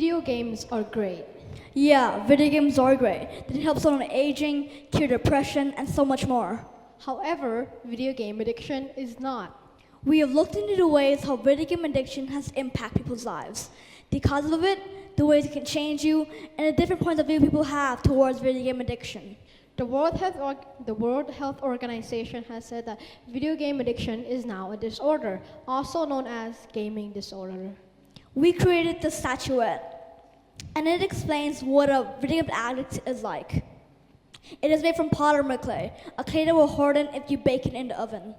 Video games are great. Yeah, video games are great. They help someone aging, cure depression, and so much more. However, video game addiction is not. We have looked into the ways how video game addiction has impacted people's lives, the causes of it, the ways it can change you, and the different points of view people have towards video game addiction. The World Health Organization has said that video game addiction is now a disorder, also known as gaming disorder. We created the statuette, and it explains what a video game addict is like. It is made from polymer clay, a clay that will harden if you bake it in the oven.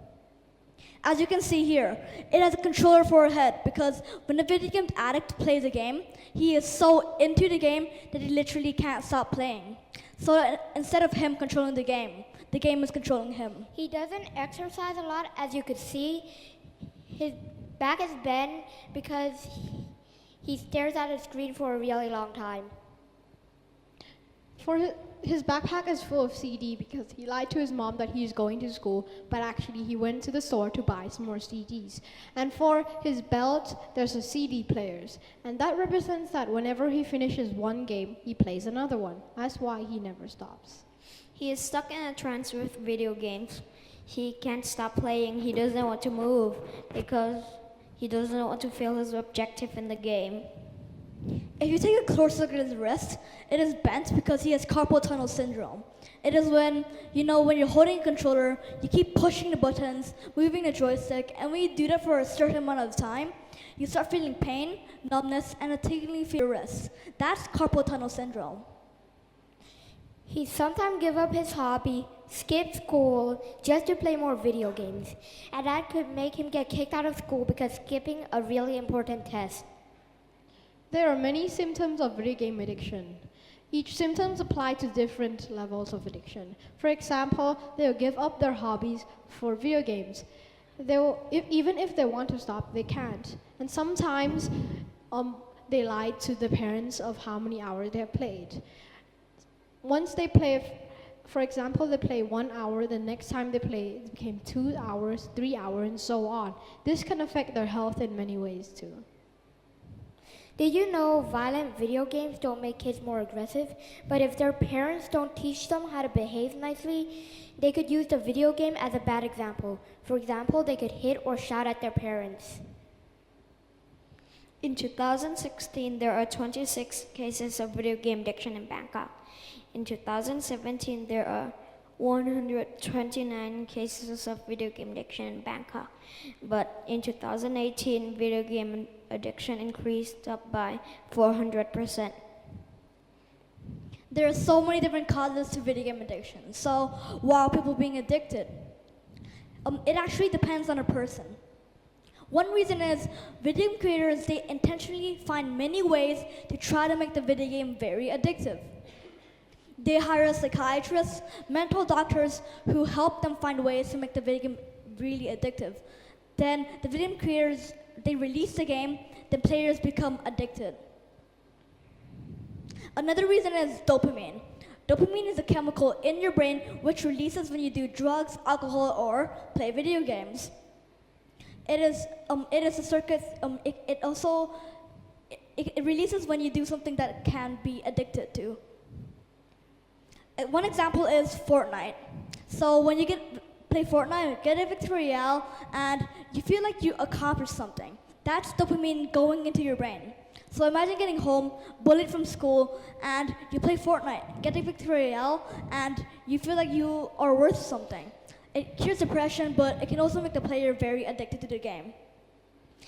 As you can see here, it has a controller for a head because when a video game addict plays a game, he is so into the game that he literally can't stop playing. So instead of him controlling the game is controlling him. He doesn't exercise a lot, as you could see. His back is bent because he stares at a screen for a really long time. His backpack is full of CD because he lied to his mom that he's going to school, but actually he went to the store to buy some more CDs. And for his belt, there's a CD players. And that represents that whenever he finishes one game, he plays another one. That's why he never stops. He is stuck in a trance with video games. He can't stop playing. He doesn't want to move because he doesn't want to fail his objective in the game. If you take a close look at his wrist, it is bent because he has carpal tunnel syndrome. It is when you're holding a controller, you keep pushing the buttons, moving the joystick, and when you do that for a certain amount of time, you start feeling pain, numbness, and a tingling for your wrist. That's carpal tunnel syndrome. He sometimes gives up his hobby, skips school, just to play more video games. And that could make him get kicked out of school because skipping a really important test. There are many symptoms of video game addiction. Each symptom applies to different levels of addiction. For example, they'll give up their hobbies for video games. Even if they want to stop, they can't. And sometimes they lie to the parents of how many hours they have played. Once they play, for example, they play 1 hour, the next time they play, it became 2 hours, 3 hours, and so on. This can affect their health in many ways too. Did you know violent video games don't make kids more aggressive? But if their parents don't teach them how to behave nicely, they could use the video game as a bad example. For example, they could hit or shout at their parents. In 2016, there are 26 cases of video game addiction in Bangkok. In 2017, there are 129 cases of video game addiction in Bangkok. But in 2018, video game addiction increased up by 400%. There are so many different causes to video game addiction. So while people being addicted, it actually depends on a person. One reason is video game creators, they intentionally find many ways to try to make the video game very addictive. They hire psychiatrists, mental doctors who help them find ways to make the video game really addictive. Then the video game creators, they release the game, the players become addicted. Another reason is dopamine. Dopamine is a chemical in your brain which releases when you do drugs, alcohol, or play video games. It is a circuit. It releases when you do something that can be addicted to. One example is Fortnite. So when you play Fortnite, get a victory royale, and you feel like you accomplished something. That's dopamine going into your brain. So imagine getting home, bullied from school, and you play Fortnite, get a victory royale, and you feel like you are worth something. It cures depression, but it can also make the player very addicted to the game.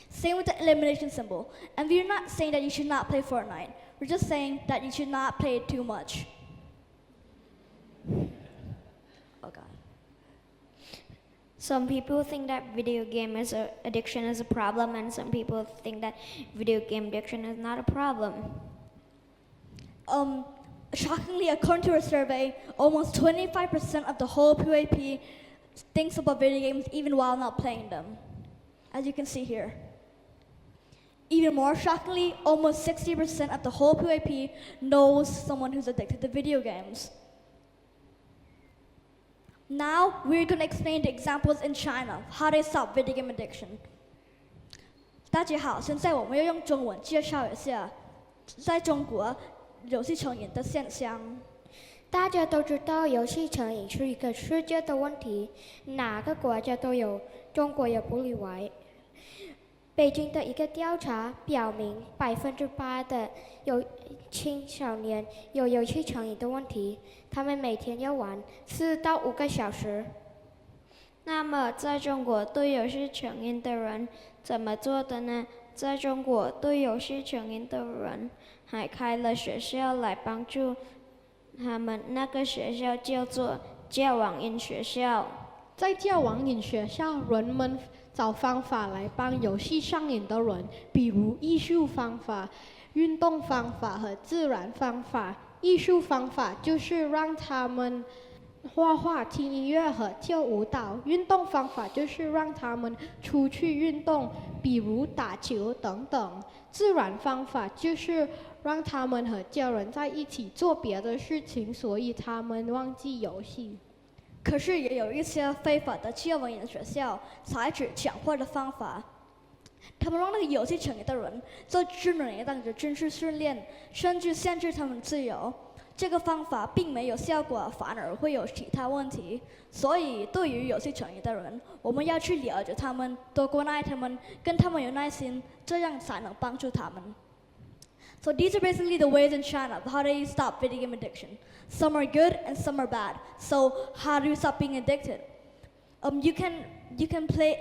Same with the elimination symbol. And we're not saying that you should not play Fortnite. We're just saying that you should not play it too much. Oh God. Some people think that video game addiction is a problem, and some people think that video game addiction is not a problem. Shockingly, according to a survey, almost 25% of the whole PYP thinks about video games even while not playing them, as you can see here. Even more shockingly, almost 60% of the whole PYP knows someone who's addicted to video games. Now, we're going to explain the examples in China, how they stop video game addiction. 大家好，现在我们要用中文介绍一下在中国游戏成瘾的现象。大家都知道游戏成瘾是一个世界的问题，哪个国家都有，中国也不例外。北京的一个调查表明，8%的青少年有游戏成瘾的问题，他们每天要玩4到5个小时。那么，在中国对游戏成瘾的人怎么做的呢？在中国对游戏成瘾的人还开了学校来帮助他们，那个学校叫做戒网瘾学校。在戒网瘾学校，人们找方法来帮游戏上瘾的人，比如艺术方法、运动方法和自然方法。艺术方法就是让他们画画、听音乐和跳舞蹈。运动方法就是让他们出去运动，比如打球等等。自然方法就是让他们和家人在一起做别的事情，所以他们忘记游戏。可是也有一些非法的戒网瘾的学校采取强迫的方法，他们让那个游戏成瘾的人做智能一档的军事训练，甚至限制他们的自由。这个方法并没有效果，反而会有其他问题。所以，对于游戏成瘾的人，我们要去了解他们，多关爱他们，跟他们有耐心，这样才能帮助他们。So these are basically the ways in China of how they stop video game addiction. Some are good and some are bad. So how do you stop being addicted? You can play.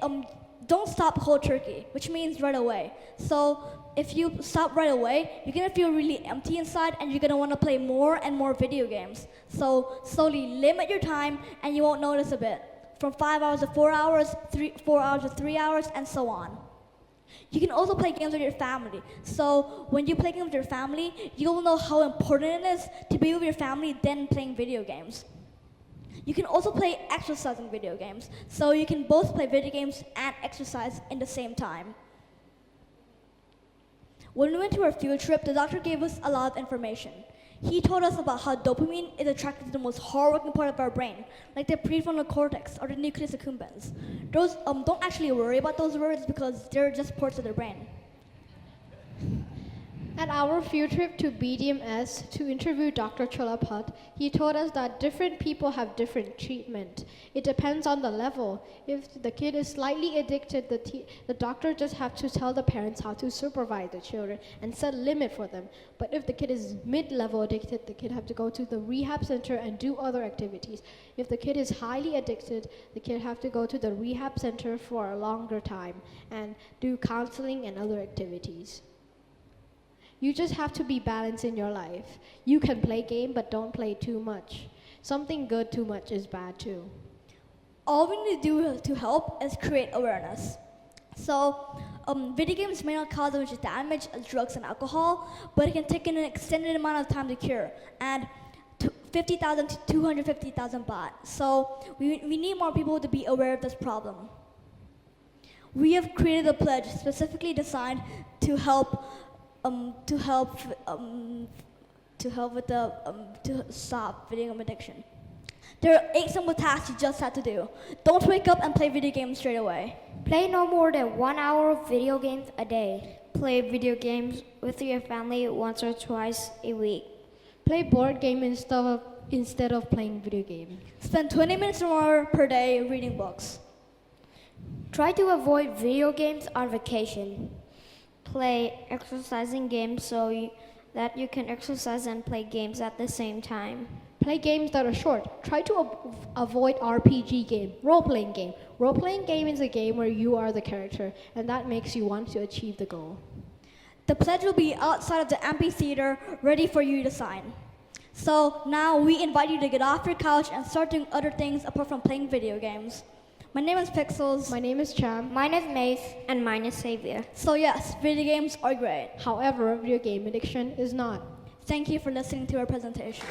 Don't stop cold turkey, which means right away. So if you stop right away, you're gonna feel really empty inside, and you're gonna want to play more and more video games. So slowly limit your time, and you won't notice a bit. From 5 hours to 4 hours, 4 hours to 3 hours, and so on. You can also play games with your family. So when you play games with your family, you'll know how important it is to be with your family than playing video games. You can also play exercising video games. So you can both play video games and exercise in the same time. When we went to our field trip, the doctor gave us a lot of information. He told us about how dopamine is attracted to the most hardworking part of our brain, like the prefrontal cortex or the nucleus accumbens. Those don't actually worry about those words because they're just parts of the brain. At our field trip to BDMS to interview Dr. Cholapat, he told us that different people have different treatment. It depends on the level. If the kid is slightly addicted, the doctor just have to tell the parents how to supervise the children and set a limit for them. But if the kid is mid-level addicted, the kid have to go to the rehab center and do other activities. If the kid is highly addicted, the kid have to go to the rehab center for a longer time and do counseling and other activities. You just have to be balanced in your life. You can play game, but don't play too much. Something good too much is bad too. All we need to do to help is create awareness. So, video games may not cause as much damage as drugs and alcohol, but it can take an extended amount of time to cure, and 50,000 to 250,000 baht. So, we need more people to be aware of this problem. We have created a pledge specifically designed to help stop video game addiction. There are 8 simple tasks you just have to do. Don't wake up and play video games straight away. Play no more than 1 hour of video games a day. Play video games with your family once or twice a week. Play board game instead of playing video game. Spend 20 minutes or more per day reading books. Try to avoid video games on vacation. Play exercising games that you can exercise and play games at the same time. Play games that are short. Try to avoid RPG game, role-playing game. Role-playing game is a game where you are the character, and that makes you want to achieve the goal. The pledge will be outside of the amphitheater, ready for you to sign. So now we invite you to get off your couch and start doing other things apart from playing video games. My name is Pixels. My name is Cham. Mine is Mace. And mine is Xavier. So yes, video games are great. However, video game addiction is not. Thank you for listening to our presentation.